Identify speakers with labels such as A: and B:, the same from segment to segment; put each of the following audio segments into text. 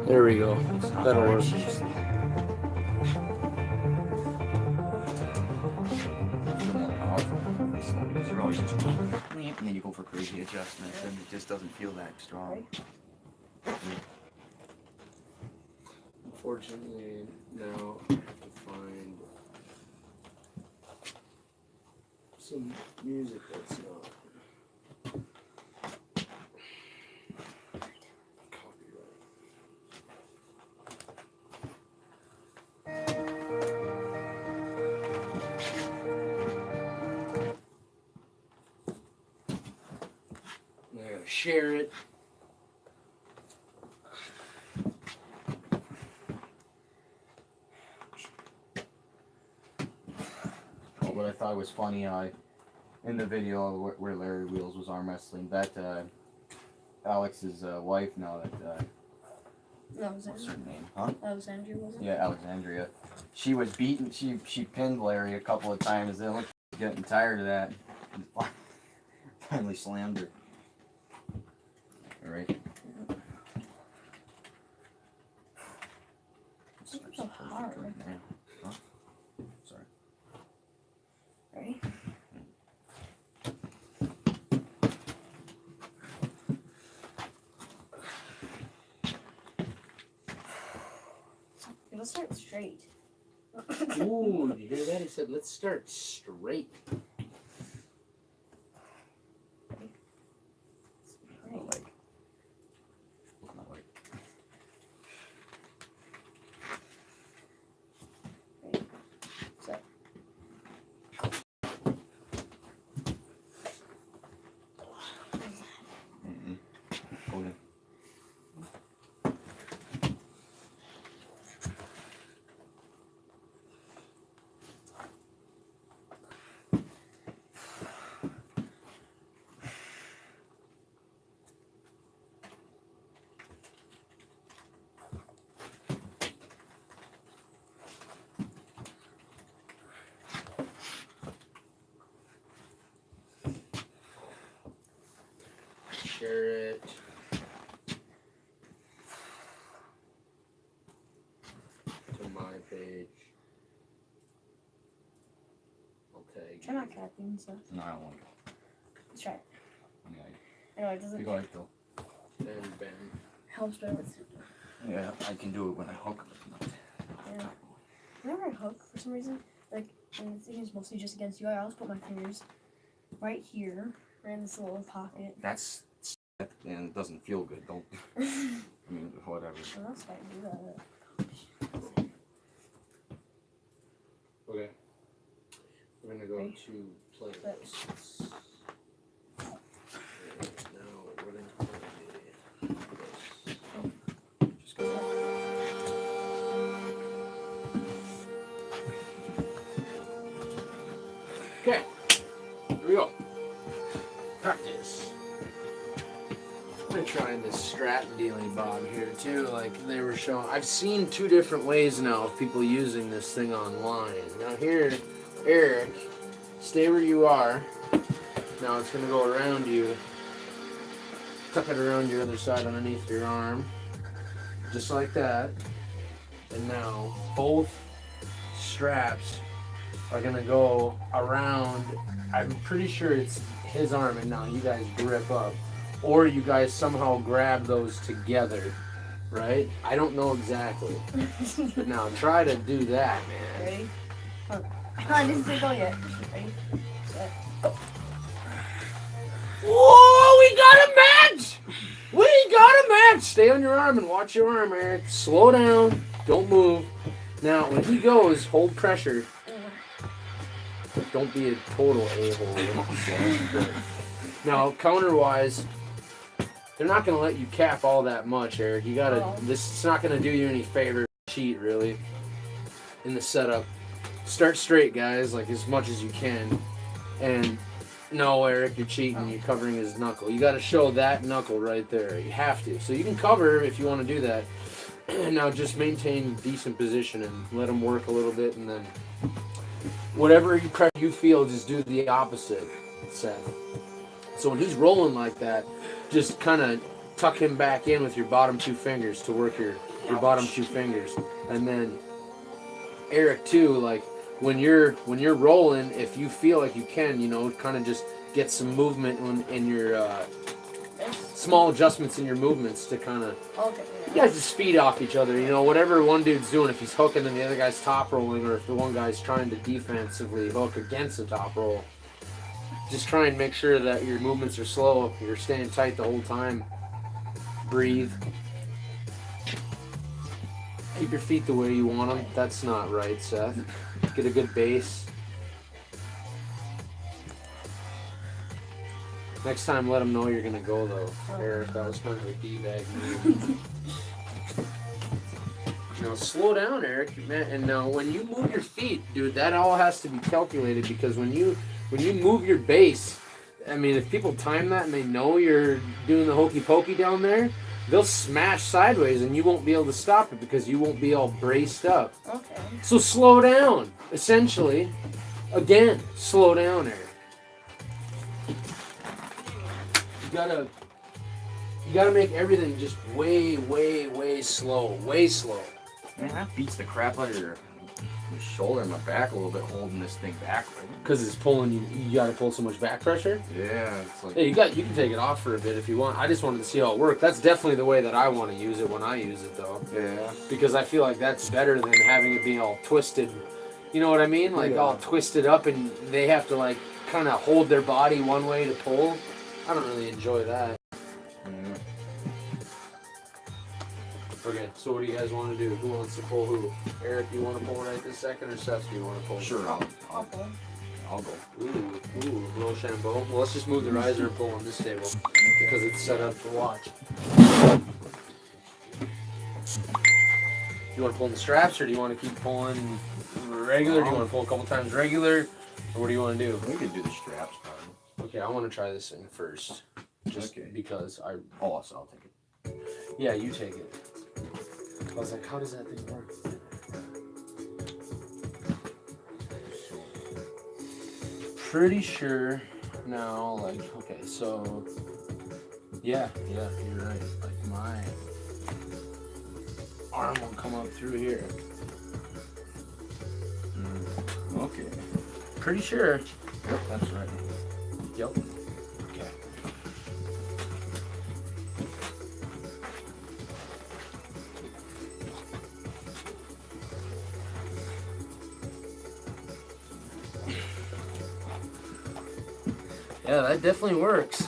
A: There we go. That'll work.
B: And then you go for crazy adjustments and it just doesn't feel that strong.
A: Unfortunately, now I have to find some music that's not copyright. I gotta share it.
B: What I thought was funny, in the video where Larry Wheels was arm wrestling, that Alex's wife now, that what's her name? Huh?
C: Alexandria, was it?
B: Yeah, Alexandria. She was beaten. She pinned Larry a couple of times. Then like getting tired of that, finally slammed her. All right.
C: It's so hard.
B: Huh? Sorry.
C: Ready? Let's start straight.
A: Ooh, did you hear that? He said, let's start straight.
B: Not like. Not like.
C: Ready? Set.
B: Hold it.
A: Share it. To my page. Okay.
C: Try not copying stuff.
B: No, I don't want it.
C: Let's try it.
B: Yeah,
C: I know it doesn't
B: you go ahead, Phil.
A: And bam.
C: help better with.
B: Yeah, I can do it when I hook.
C: Yeah. Whenever I hook, for some reason, like, and the thing is mostly just against you, I always put my fingers right here, right in this little pocket.
B: That's and it doesn't feel good. Don't. I mean, whatever.
C: Well, that's why I do that.
A: Okay. We're gonna go
C: Ready?
A: to playlists. Now we're gonna play this.
B: Just go.
A: Okay. Here we go. Practice. I'm trying this strap dealing bob here too. Like they were showing. I've seen two different ways now of people using this thing online. Now here, Eric, stay where you are. Now it's gonna go around you. Tuck it around your other side underneath your arm. Just like that. And now both straps are gonna go around. I'm pretty sure it's his arm, and now you guys grip up. Or you guys somehow grab those together, right? I don't know exactly. But now try to do that, man.
C: Ready? Okay. I didn't say go yet. Ready? Set. Go.
A: Whoa, we got a match! We got a match! Stay on your arm and watch your arm, Eric. Slow down. Don't move. Now, when he goes, hold pressure. Don't be a total a-hole. Now, counter-wise, they're not going to let you cap all that much, Eric. You gotta. It's not going to do you any favor. Cheat, really, in the setup. Start straight, guys, like as much as you can, and no, Eric, you're cheating. You're covering his knuckle. You got to show that knuckle right there. You have to. So you can cover if you want to do that. Now just maintain decent position and let him work a little bit, and then whatever you feel, just do the opposite, Seth. So when he's rolling like that, just kind of tuck him back in with your bottom two fingers to work your bottom two fingers, and then Eric too. Like when you're rolling, if you feel like you can, kind of just get some movement in your small adjustments in your movements to kind of.
C: Okay.
A: You guys just feed off each other, whatever one dude's doing, if he's hooking and the other guy's top rolling, or if the one guy's trying to defensively hook against the top roll, just try and make sure that your movements are slow, you're staying tight the whole time. Breathe. Keep your feet the way you want them. That's not right, Seth. Get a good base. Next time, let them know you're going to go, though. Eric, that was kind of a D-bag move. Now, slow down, Eric. Man, and now, when you move your feet, dude, that all has to be calculated, because when you move your base, I mean, if people time that and they know you're doing the hokey pokey down there, they'll smash sideways and you won't be able to stop it because you won't be all braced up.
C: Okay.
A: So slow down, essentially. Again, slow down, Eric. You gotta make everything just way, way, way slow. Way slow.
B: Man, that beats the crap out of your shoulder and my back a little bit, holding this thing back.
A: Because it's pulling you. You gotta pull so much back pressure.
B: Yeah, it's like.
A: Hey, you can take it off for a bit if you want. I just wanted to see how it worked. That's definitely the way that I want to use it when I use it, though.
B: Yeah.
A: Because I feel like that's better than having it be all twisted. You know what I mean? Like all twisted up, and they have to like kind of hold their body one way to pull. I don't really enjoy that.
B: Mm.
A: Okay, so what do you guys want to do? Who wants to pull who? Eric, do you want to pull right this second, or Seth, do you want to pull?
B: Sure,
C: I'll pull.
B: I'll go.
A: Ooh, Rochambeau. Well, let's just move the riser and pull on this table because it's set up to watch. You want to pull in the straps, or do you want to keep pulling regular? Do you want to pull a couple times regular, or what do you want to do?
B: We could do the straps part.
A: Okay, I want to try this thing first, just because I.
B: Oh, so I'll take it.
A: Yeah, you take it. I was like, how does that thing work? Pretty sure now, like, okay, so, yeah, you're right. Like, my arm will come up through here.
B: Okay.
A: Pretty sure.
B: Yep, that's right.
A: Yep. Okay. Yeah, that definitely works.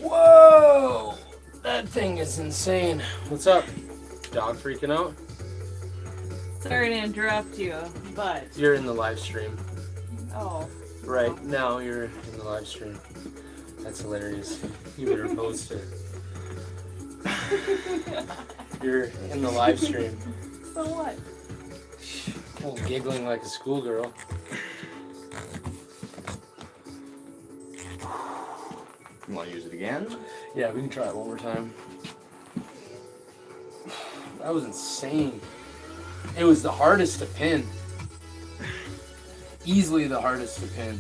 A: Whoa! That thing is insane. What's up? Dog freaking out?
D: Sorry to interrupt you, but...
A: You're in the live stream.
D: Oh.
A: Right now you're in the live stream. That's hilarious. You better post it. You're in the live stream.
D: So what?
A: Oh, giggling like a schoolgirl.
B: You want to use it again?
A: Yeah, we can try it one more time. That was insane. It was the hardest to pin. Easily the hardest to pin.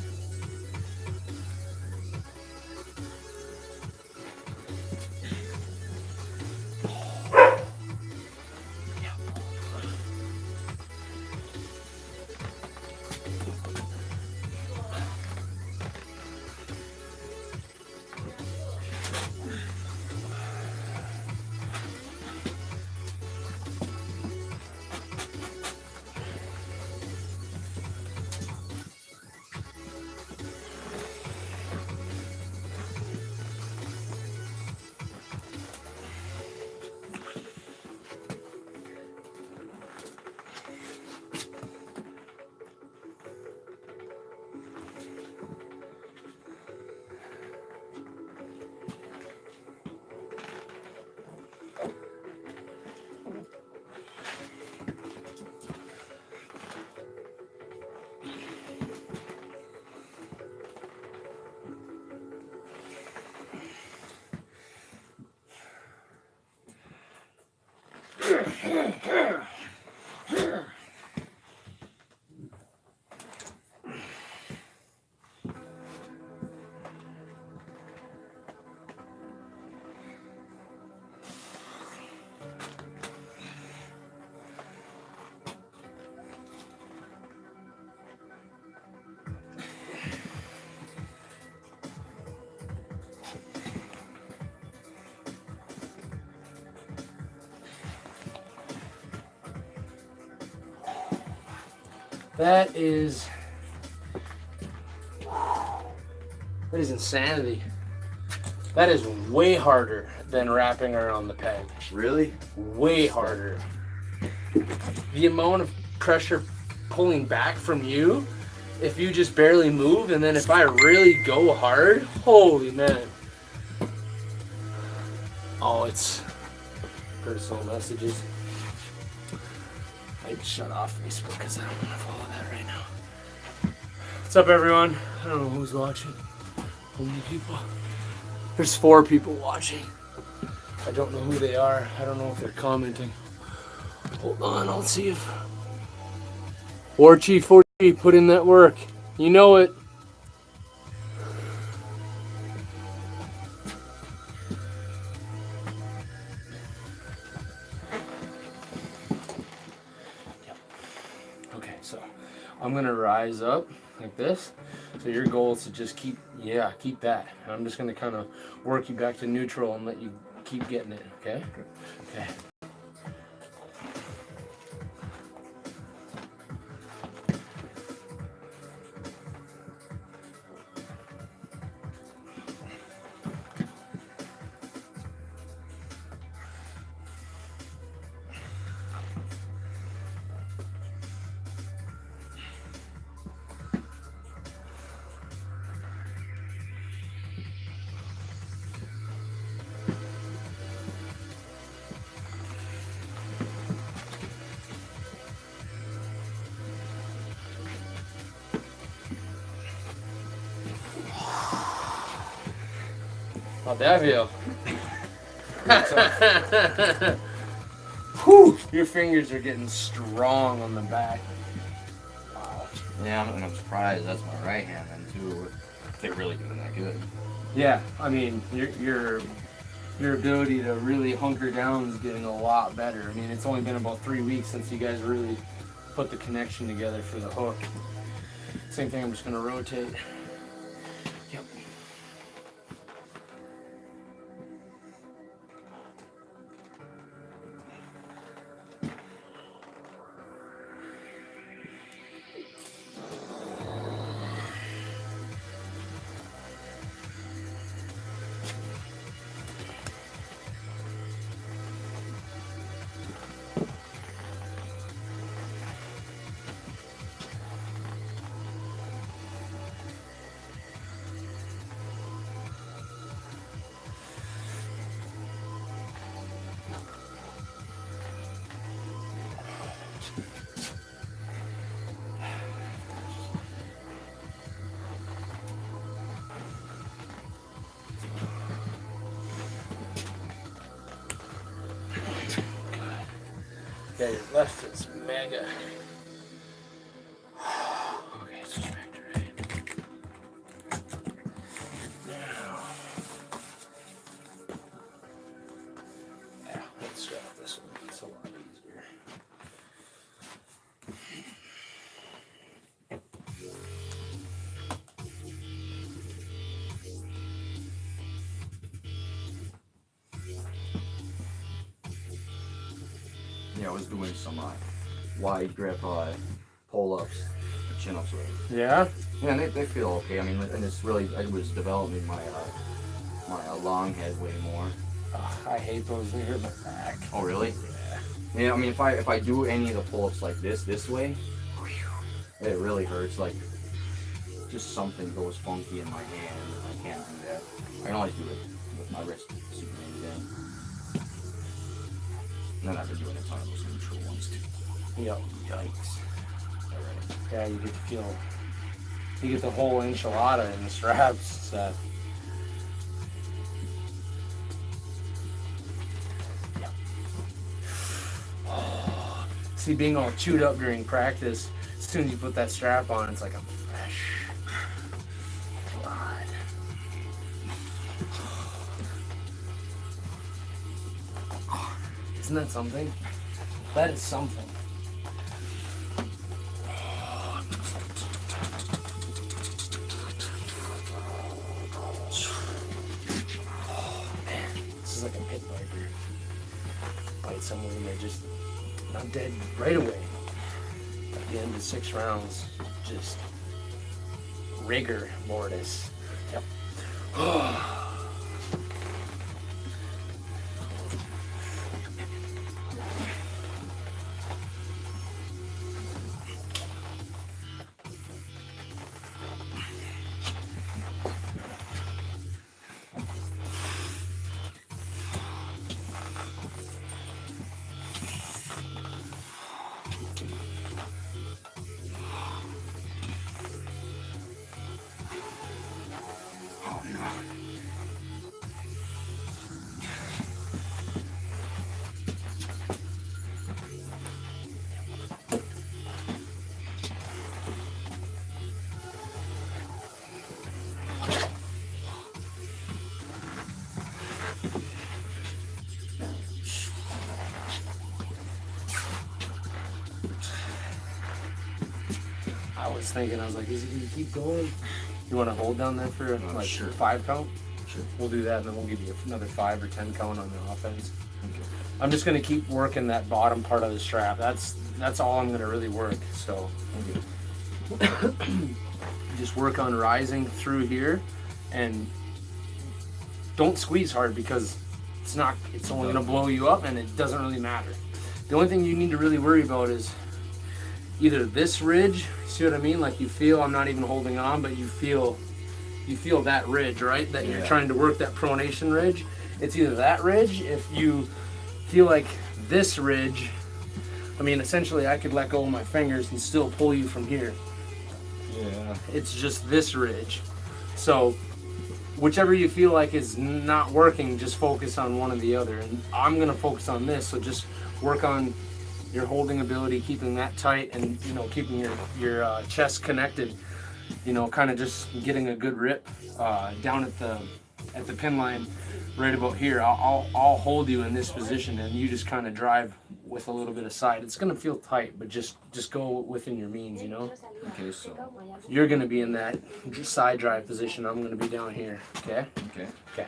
A: That is insanity. That is way harder than wrapping around the peg.
B: Really?
A: Way harder. The amount of pressure pulling back from you, if you just barely move, and then if I really go hard, holy man. Oh, it's personal messages. I'd shut off Facebook because I don't want to follow that right now. What's up, everyone? I don't know who's watching. How many people? There's 4 people watching. I don't know who they are. I don't know if they're commenting. Hold on, I'll see if... War Chief 40, put in that work. You know it. Okay, so I'm gonna rise up like this. So your goal is to just keep that. I'm just gonna kind of work you back to neutral and let you keep getting it, okay? Okay. How'd that feel? Whew, your fingers are getting strong on the back.
B: Wow. Yeah, and I'm surprised that's my right hand then too. If they're really doing that good.
A: Yeah, I mean, your ability to really hunker down is getting a lot better. I mean, it's only been about 3 weeks since you guys really put the connection together for the hook. Same thing, I'm just gonna rotate. Yep. Yeah, your left is mega. Okay, switch back to right. Now. Yeah, let's start with this one. It's a lot easier.
B: Yeah, I was doing some wide grip pull-ups, chin-ups with it.
A: Yeah?
B: Yeah, and they feel okay. I mean, and it's really, I was developing my long head way more.
A: I hate those. They hurt my back.
B: Oh, really? Yeah, I mean, if I do any of the pull-ups like this way, it really hurts. Like, just something goes funky in my hand. I can't do that. I can always do it with my wrist super anything. And then I've been doing a ton of those neutral ones too.
A: Yep.
B: Yikes. Alright.
A: Yeah, you get to feel. You get the whole enchilada in the straps. So. See, being all chewed up during practice, as soon as you put that strap on, it's like I'm fresh. God. Isn't that something? That is something. Oh, man. This is like a pit viper. Bite someone and they're just not dead right away. At the end of 6 rounds, just rigor mortis. Yep. I was thinking, I was like, is he gonna keep going? You want to hold down there for like
B: sure.
A: 5 count?
B: Sure.
A: We'll do that, and then we'll give you another 5 or 10 count on the offense.
B: Okay.
A: I'm just gonna keep working that bottom part of the strap. That's all I'm gonna really work. So just work on rising through here, and don't squeeze hard because it's only gonna blow you up, and it doesn't really matter. The only thing you need to really worry about is either this ridge, see what I mean? Like you feel, I'm not even holding on, but you feel that ridge, right? That you're trying to work that pronation ridge. It's either that ridge, if you feel like this ridge, I mean, essentially I could let go of my fingers and still pull you from here.
B: Yeah.
A: It's just this ridge. So whichever you feel like is not working, just focus on one or the other. And I'm gonna focus on this, so just work on your holding ability, keeping that tight, and keeping your chest connected. Kind of just getting a good rip down at the pin line, right about here. I'll hold you in this position, and you just kind of drive with a little bit of side. It's gonna feel tight, but just go within your means.
B: Okay, so.
A: You're gonna be in that side drive position. I'm gonna be down here. Okay.
B: Okay.
A: Okay.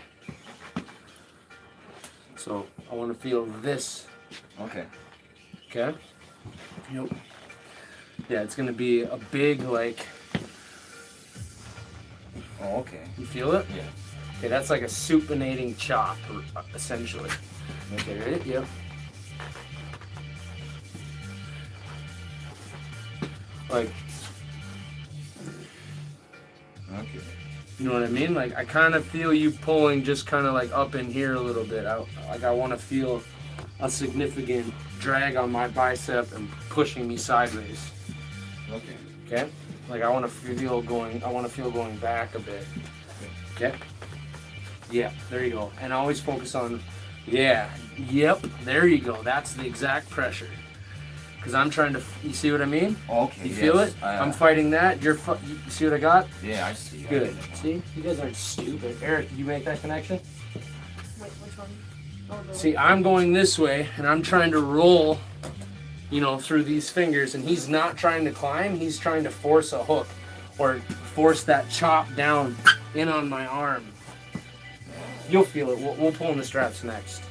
A: So I want to feel this.
B: Okay.
A: Okay. Yep. Yeah, it's gonna be a big like.
B: Oh, okay.
A: You feel it?
B: Yeah.
A: Okay, that's like a supinating chop, essentially. Okay, right? Yep. Like.
B: Okay.
A: You know what I mean? Like I kind of feel you pulling just kind of like up in here a little bit. I want to feel a significant drag on my bicep and pushing me sideways.
B: Okay.
A: Okay? Like I want to feel going back a bit. Okay? Yeah, there you go. And always focus on, yeah, yep, there you go. That's the exact pressure. Because I'm trying to, you see what I mean?
B: Okay.
A: You feel it? I'm fighting that. You see what I got?
B: Yeah, I see.
A: Good. See? You guys aren't stupid. Eric, did you make that connection?
C: Wait, which one? Oh, the
A: See, I'm going this way, and I'm trying to roll, you know, through these fingers, and he's not trying to climb. He's trying to force a hook or force that chop down in on my arm. You'll feel it. We'll pull in the straps next.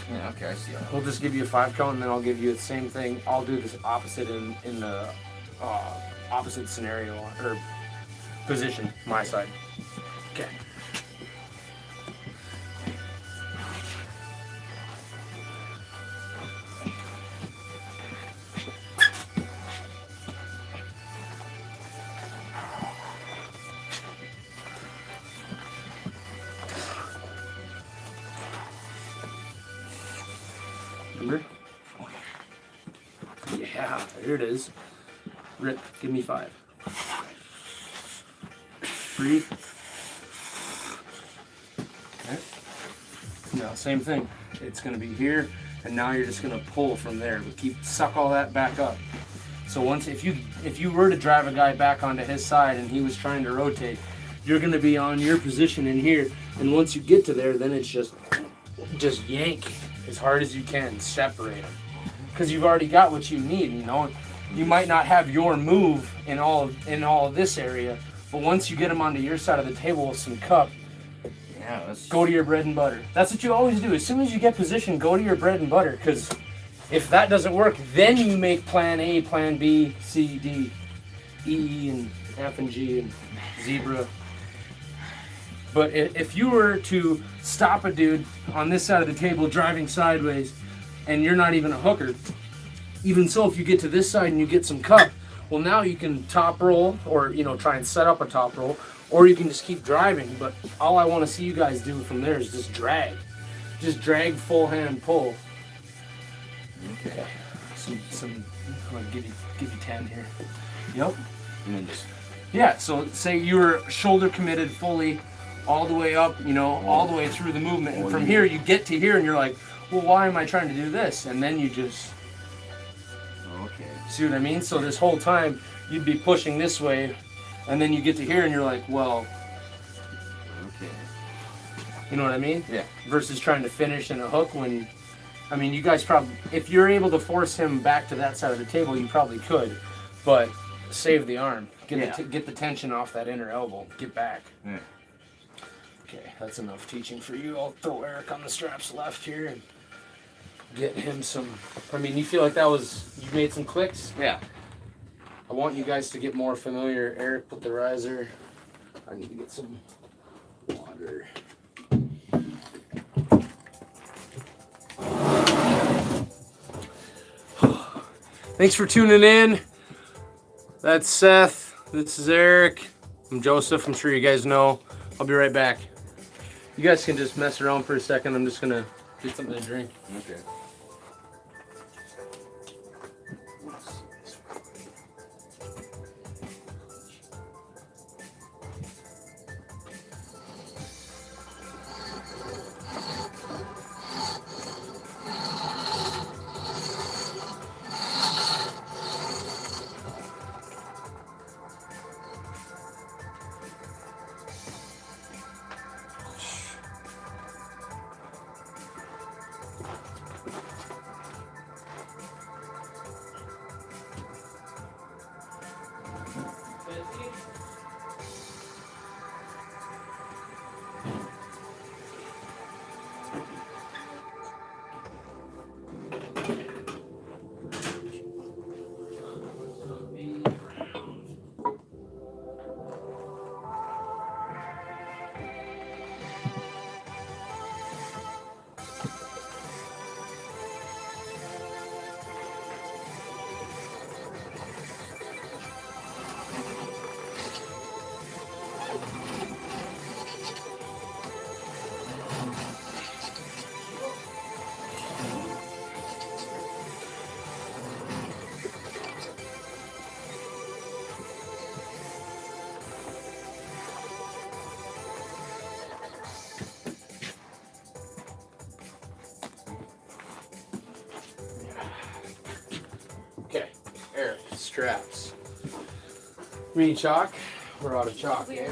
B: Yeah, okay, I see.
A: We'll just give you a 5 count, and then I'll give you the same thing. I'll do this opposite in the opposite scenario or position, my side. Okay. Remember? Yeah, here it is. Rip, give me 5. Breathe. Okay. Now, same thing. It's going to be here, and now you're just going to pull from there. But suck all that back up. So once, if you were to drive a guy back onto his side and he was trying to rotate, you're going to be on your position in here, and once you get to there, then it's just yank as hard as you can, separate them, because you've already got what you need. You know, you might not have your move in all of this area, but once you get them onto your side of the table with some cup,
B: Yeah,
A: go to your bread and butter. That's what you always do. As soon as you get position, go to your bread and butter, because if that doesn't work, then you make plan A, plan B, C, D, E, and F and G, and zebra. But if you were to stop a dude on this side of the table driving sideways, and you're not even a hooker, even so, if you get to this side and you get some cup, well, now you can top roll, or try and set up a top roll, or you can just keep driving. But all I want to see you guys do from there is just drag full hand pull. Okay. Some. I'm gonna give you 10 here. Yep.
B: And then just.
A: Yeah. So say you were shoulder committed fully, all the way up, all the way through the movement, and from here you get to here, and you're like, well, why am I trying to do this? And then you just.
B: Okay.
A: See what I mean? So this whole time you'd be pushing this way, and then you get to here, and you're like, well.
B: Okay.
A: You know what I mean?
B: Yeah.
A: Versus trying to finish in a hook when. I mean, you guys probably, if you're able to force him back to that side of the table, you probably could, but save the arm. Get the tension off that inner elbow. Get back.
B: Yeah.
A: Okay, that's enough teaching for you. I'll throw Eric on the straps left here and get him some. I mean, you feel like you made some clicks?
B: Yeah.
A: I want you guys to get more familiar. Eric, put the riser. I need to get some water. Thanks for tuning in. That's Seth. This is Eric. I'm Joseph. I'm sure you guys know. I'll be right back. You guys can just mess around for a second. I'm just going to get something to drink.
B: Okay.
A: straps. We need chalk? We're out of chalk, eh?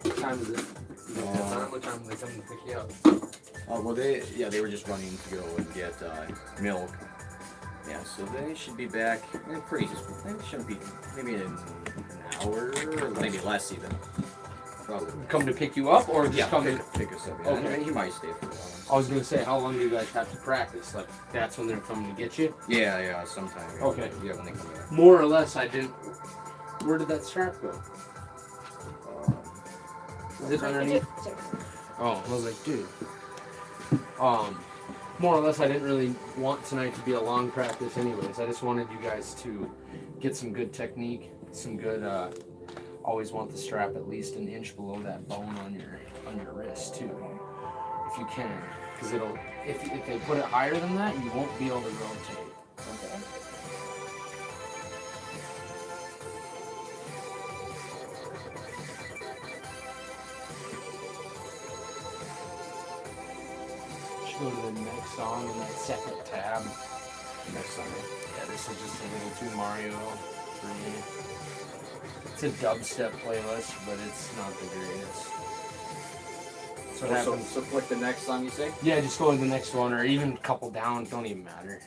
A: What time is it? What time are they coming to pick you up?
B: Oh, well, they were just running to go and get milk. Yeah, so they should be back pretty. They shouldn't be maybe in an hour or maybe less even. Probably.
A: Come to pick you up, or just come to
B: pick us up? Yeah.
A: Okay.
B: He might stay for a while.
A: I was gonna say, how long do you guys have to practice? Like, that's when they're coming to get you?
B: Yeah, sometime. Yeah.
A: Okay.
B: Yeah, when they come back.
A: More or less, I didn't. Where did that strap go? Is it underneath? Oh, I was like, dude. More or less, I didn't really want tonight to be a long practice anyways. I just wanted you guys to get some good technique, some good, always want the strap at least an inch below that bone on your wrist too, if you can. Because if they put it higher than that, you won't be able to rotate.
C: Okay.
A: Go to the next song in that second tab. Next song. Yeah, this is just a little too Mario for me. It's a dubstep playlist, but it's not the greatest. So what happens?
B: So like the next song you say?
A: Yeah, just go to the next one, or even a couple down. Don't even matter.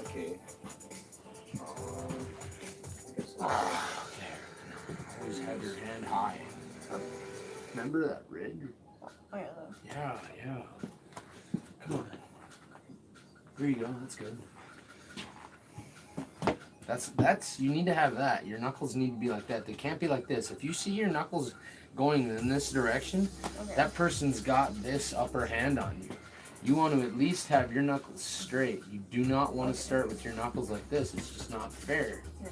B: Okay.
A: There. Always have your hand high. Remember that rig?
C: Oh, yeah.
A: Yeah. Come on. There you go. That's good. That's you need to have that. Your knuckles need to be like that. They can't be like this. If you see your knuckles going in this direction, that person's got this upper hand on you. You want to at least have your knuckles straight. You do not want to start with your knuckles like this. It's just not fair.
C: Yeah.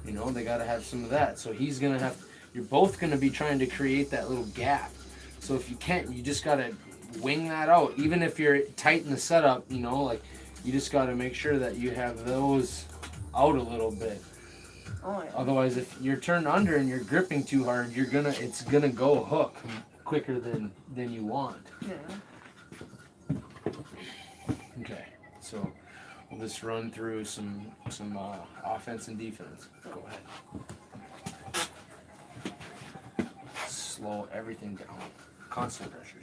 A: You know, they got to have some of that. So he's going to have, you're both going to be trying to create that little gap. So if you can't, you just got to wing that out. Even if you're tight in the setup, you know, like you just got to make sure that you have those out a little bit.
C: Oh, yeah.
A: Otherwise, if you're turned under and you're gripping too hard, it's gonna go hook quicker than you want.
C: Yeah.
A: Okay, so we'll just run through some offense and defense. Go ahead. Slow everything down. Constant pressure.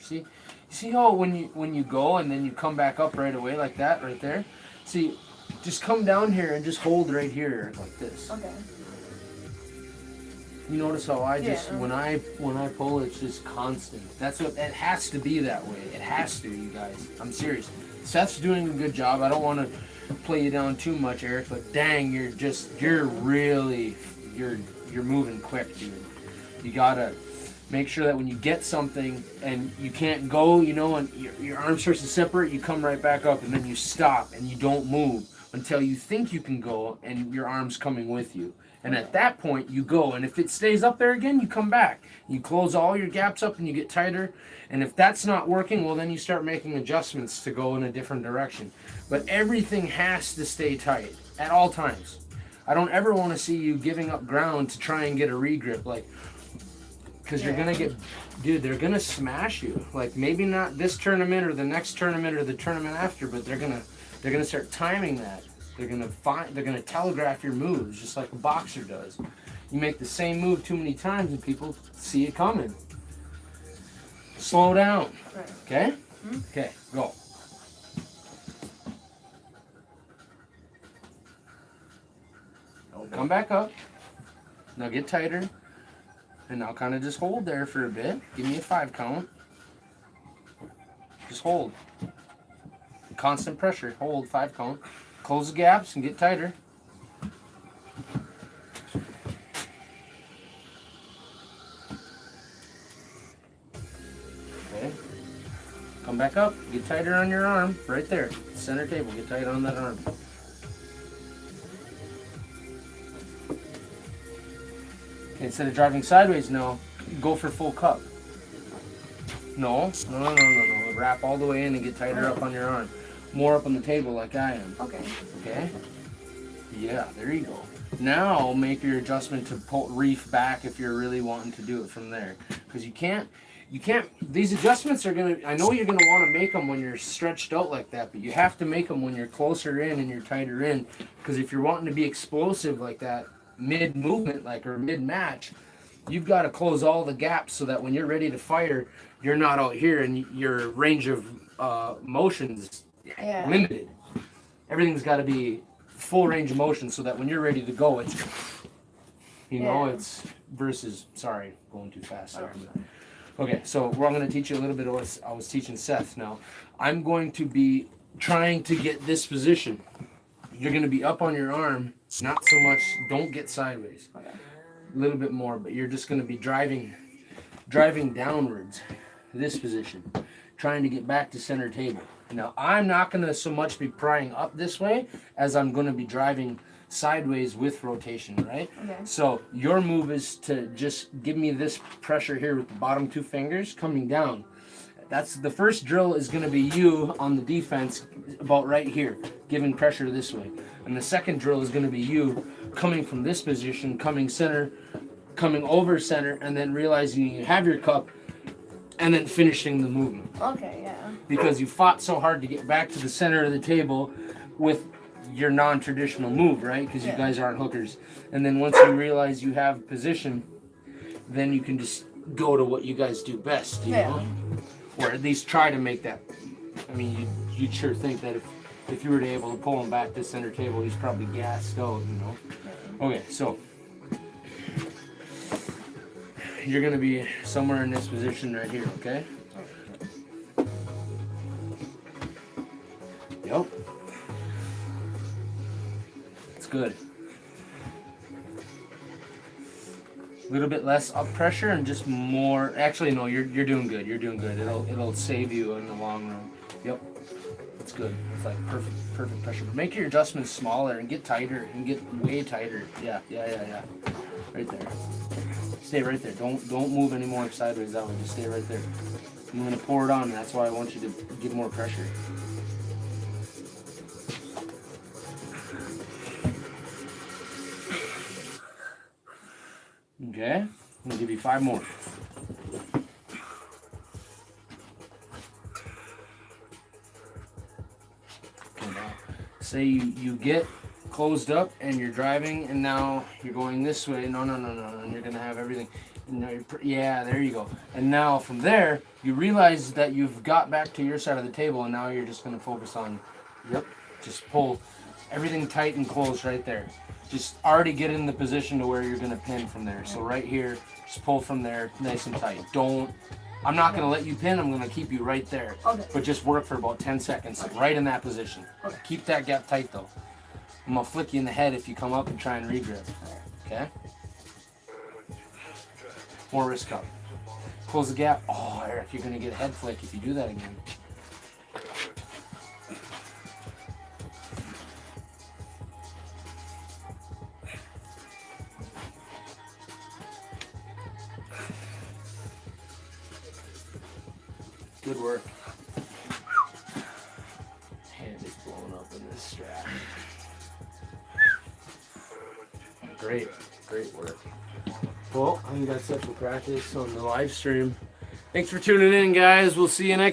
A: See how when you go and then you come back up right away like that right there? See, just come down here and just hold right here like this.
C: Okay.
A: You notice how I just
C: Yeah.
A: when I pull, it's just constant. That's what it has to be that way. It has to, you guys. I'm serious. Seth's doing a good job. I don't want to play you down too much, Eric, but dang, you're moving quick, dude. You gotta make sure that when you get something and you can't go, you know, and your arm starts to separate, you come right back up and then you stop and you don't move until you think you can go and your arm's coming with you. And at that point, you go. And if it stays up there again, you come back. You close all your gaps up and you get tighter. And if that's not working, well, then you start making adjustments to go in a different direction. But everything has to stay tight at all times. I don't ever want to see you giving up ground to try and get a regrip. Because you're going to get, dude, they're going to smash you. Like, maybe not this tournament or the next tournament or the tournament after, but they're going to start timing that. They're gonna telegraph your moves just like a boxer does. You make the same move too many times and people see it coming. Slow down.
C: Right.
A: Okay?
C: Mm-hmm.
A: Okay, go. Come back up. Now get tighter. And now kind of just hold there for a bit. Give me a 5 count. Just hold. Constant pressure. Hold 5 count. Close the gaps and get tighter. Okay. Come back up. Get tighter on your arm. Right there. Center table. Get tight on that arm. Okay, instead of driving sideways now, go for full cup. No. Wrap all the way in and get tighter up on your arm. More up on the table like I am.
C: Okay.
A: Okay? Yeah, there you go. Now make your adjustment to pull, reef back if you're really wanting to do it from there. Because you can't, these adjustments are going to, I know you're going to want to make them when you're stretched out like that, but you have to make them when you're closer in and you're tighter in. Because if you're wanting to be explosive like that, mid-movement, like, or mid-match, you've got to close all the gaps so that when you're ready to fire, you're not out here and your range of motion's limited. Everything's got to be full range of motion so that when you're ready to go, it's, you know, it's versus, sorry, going too fast. Sorry. Okay, so we're going to teach you a little bit of what I was teaching Seth. Now, I'm going to be trying to get this position. You're going to be up on your arm, not so much, don't get sideways. A little bit more, but you're just going to be driving downwards, this position, trying to get back to center table. Now, I'm not going to so much be prying up this way as I'm going to be driving sideways with rotation, right?
C: Okay.
A: So your move is to just give me this pressure here with the bottom 2 fingers coming down. That's the first drill is going to be you on the defense about right here, giving pressure this way. And the second drill is going to be you coming from this position, coming center, coming over center, and then realizing you have your cup, and then finishing the movement.
C: Okay, yeah.
A: Because you fought so hard to get back to the center of the table with your non-traditional move, right? Because you guys aren't hookers. And then once you realize you have position, then you can just go to what you guys do best, you know? Or at least try to make that. I mean, you'd sure think that if you were to able to pull him back to center table, he's probably gassed out, you know? Okay, so you're going to be somewhere in this position right here, okay? Yep. It's good. A little bit less up pressure and just more. Actually, no, you're doing good. You're doing good. It'll save you in the long run. Yep. It's good. It's like perfect pressure. But make your adjustments smaller and get tighter and get way tighter. Yeah. Right there. Stay right there. Don't move any more sideways that way. Just stay right there. I'm gonna pour it on. And that's why I want you to give more pressure. Okay, I'm gonna give you 5 more. Okay, now, say you get closed up and you're driving and now you're going this way. No, and you're gonna have everything. Yeah, there you go. And now from there, you realize that you've got back to your side of the table and now you're just gonna focus on, just pull everything tight and close right there. Just already get in the position to where you're going to pin from there. So right here, just pull from there nice and tight. I'm not going to let you pin. I'm going to keep you right there.
C: Okay.
A: But just work for about 10 seconds, right in that position.
C: Okay.
A: Keep that gap tight though. I'm going to flick you in the head if you come up and try and regrip. Okay? More wrist cup. Close the gap. Oh, Eric, you're going to get a head flick if you do that again. Good work. Hand is blowing up in this strap. Great work. Well, I think that's it for practice on the live stream. Thanks for tuning in, guys. We'll see you next